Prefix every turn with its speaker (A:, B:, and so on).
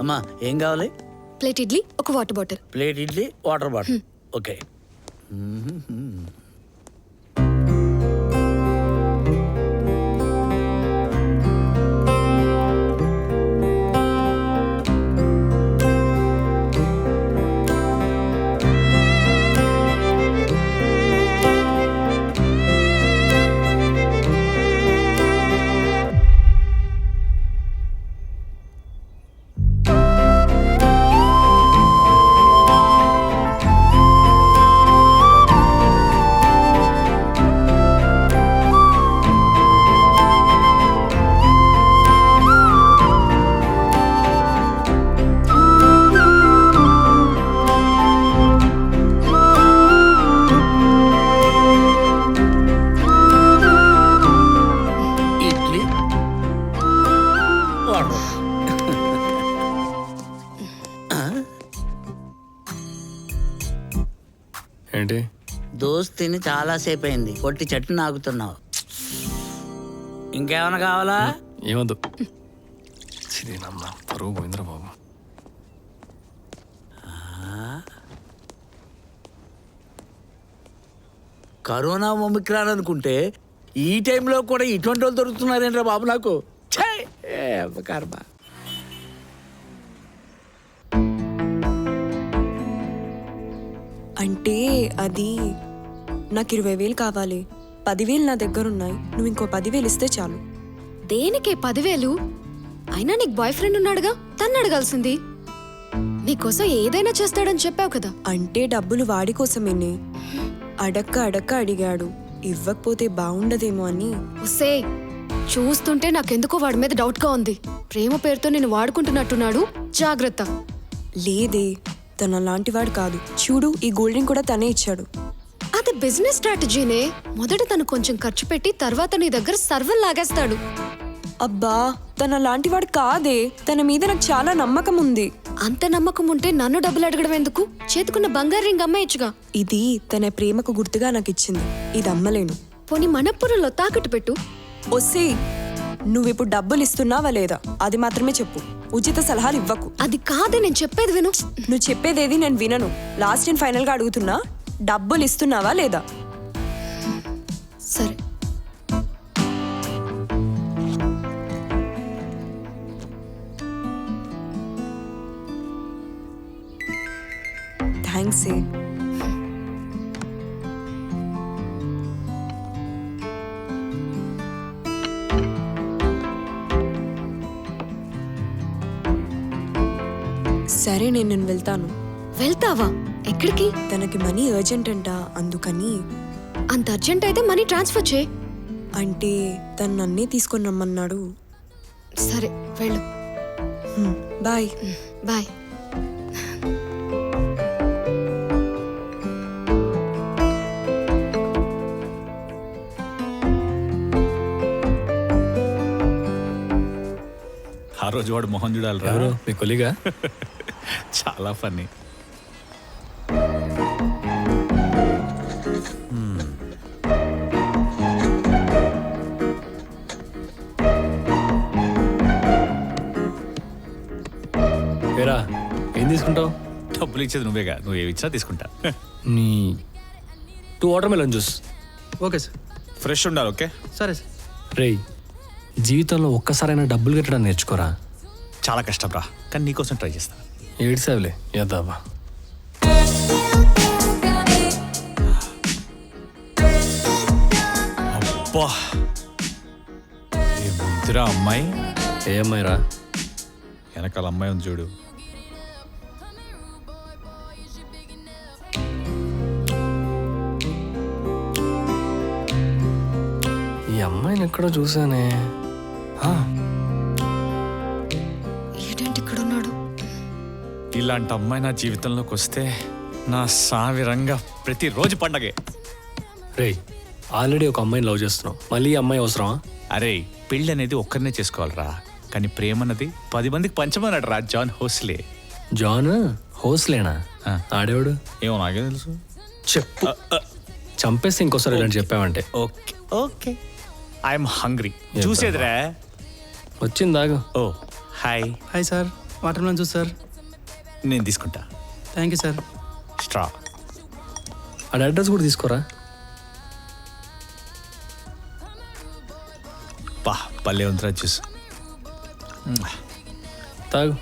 A: అమ్మా ఏం కావాలి?
B: ప్లేట్ ఇడ్లీ, ఒక water bottle.
A: Plate idli, water bottle. Okay.
C: ఏంటి
A: దోస్తిని చాలాసేపు అయింది, కొట్టి చెట్టు నాకుతున్నావు. ఇంకేమైనా కావాలా?
C: ఏమద్దు. పరువు పోయిందిరా బాబు.
A: కరోనా ఒమిక్రాన్ అనుకుంటే ఈ టైంలో కూడా ఇటువంటి వాళ్ళు దొరుకుతున్నారేంట్రా బాబు నాకు. కర్మ.
D: అంటే అది నాకు 20,000 కావాలి. 10,000 నా దగ్గర ఉన్నాయి. నువ్వు ఇంకో 10,000 ఇస్తే చాలు.
B: దేనికి 10,000? అయినా నీకు బాయ్ ఫ్రెండ్ ఉన్నాడుగా, తన్ను అడగాల్సింది. నీకోసం ఏదైనా చేస్తాడని చెప్పావు కదా.
D: అంటే డబ్బులు వాడి కోసమేనే. అడక్క అడిగాడు. ఇవ్వకపోతే బాగుండదేమో అని.
B: ఒసే, చూస్తుంటే నాకెందుకో వాడి మీద డౌట్ గా ఉంది. ప్రేమ పేరుతో నేను వాడుకుంటున్నట్టున్నాడు, జాగ్రత్త.
D: లేదే, తన అలాంటి వాడు కాదు. చూడు, ఈ గోల్డ్ రింగ్ కూడా తనే ఇచ్చాడు.
B: అది బిజినెస్ స్ట్రాటజీనే. మొదట తను కొంచెం ఖర్చు పెట్టి తర్వాత నీ దగ్గర సర్వల్ లాగేస్తాడు.
D: అబ్బా, తన అలాంటి వాడు కాదే. తన మీద నాకు చాలా నమ్మకం ఉంది.
B: అంత నమ్మకం ఉంటే నన్ను డబ్బులు అడగడం ఎందుకు? చేతుకున్న బంగారు రింగ్ అమ్మేయచ్చుగా.
D: ఇది తన ప్రేమకు గుర్తుగా నాకు ఇచ్చింది. ఇది అమ్మలేను.
B: పోనీ మనప్పురంలో తాకట్టు పెట్టు.
D: ఒసే, నువ్విప్పుడు డబ్బులు ఇస్తున్నావా లేదా అది మాత్రమే చెప్పు. ఉచిత సలహాలు ఇవ్వకు.
B: అది కాదే, నేను చెప్పేది విను.
D: నువ్వు చెప్పేదేది నేను వినను. లాస్ట్ అండ్ ఫైనల్ గా అడుగుతున్నా, డబ్బులు ఇస్తున్నావా లేదా?
B: సరే.
D: థ్యాంక్స్. సరే, నేను వెళ్తాను.
B: వెళ్తావా? ఎక్కడికి?
D: తనకి మనీ అర్జెంట్ అంట, అందుకని.
B: అంత అర్జెంట్ అయితే మనీ ట్రాన్స్ఫర్ చేయి.
D: అంటే తను నన్నే తీసుకొని రమ్మన్నాడు.
B: సరే, వెళ్ళు.
D: బాయ్.
B: బాయ్.
E: ఆ రోజు వాడు మొహం చూడాలి.
C: ఎవరు మీ కొలిగా?
E: చాలా ఫన్నీ.
C: ఏరా, ఏం తీసుకుంటావు?
E: డబ్బులు ఇచ్చేది నువ్వేగా, నువ్వు ఏమి ఇచ్చినా తీసుకుంటా.
C: నీ 2 water melon juice.
F: Okay sir.
E: Fresh ఉండాలి. ఓకే
F: సరే సార్.
C: రేయ్, జీవితంలో ఒక్కసారైనా డబ్బులు కట్టడం నేర్చుకోరా.
E: చాలా కష్టం రా, కానీ నీకోసం ట్రై చేస్తా.
C: ఏడ్సావులే యద్దావా.
E: అబ్బా, ఏ ముద్దురా అమ్మాయి.
C: ఏ అమ్మాయిరా?
E: వెనకాల అమ్మాయి ఉంది చూడు.
C: ఈ అమ్మాయిని ఎక్కడో చూసానే.
B: ఏంటంటే ఇక్కడ ఉన్నాడు?
E: ఇలాంటి అమ్మాయి నా జీవితంలోకి వస్తే నా సావిరంగా ప్రతిరోజు పండగే.
C: రేయ్, ఆల్రెడీ ఒక అమ్మాయిని లవ్ చేస్తున్నావు, మళ్ళీ ఈ అమ్మాయి అవసరమా?
E: అరే, పెళ్ళి అనేది ఒక్కరినే చేసుకోవాలరా, కానీ ప్రేమ అన్నది 10 మందికి పంచమన్నాడు రా జాన్ హోస్లే.
C: జాన్ హోస్లేనా? ఆడేవాడు
E: ఏమో నాకే తెలుసు.
C: చెప్పు. చంపేస్తే ఇంకోసారి ఇలాంటి చెప్పావంటే.
E: Okay okay, I'm hungry. చూసేదిరా.
C: వచ్చింది దాగు.
E: ఓ hi,
F: hi sir, watermelon juice sir.
E: నేను తీసుకుంటా.
F: Thank you sir.
E: స్ట్రా.
C: ఆడ అడ్రస్ కూడా తీసుకోరా.
E: పా పల్లె ఉందిరా జ్యూస్.
C: తాగు.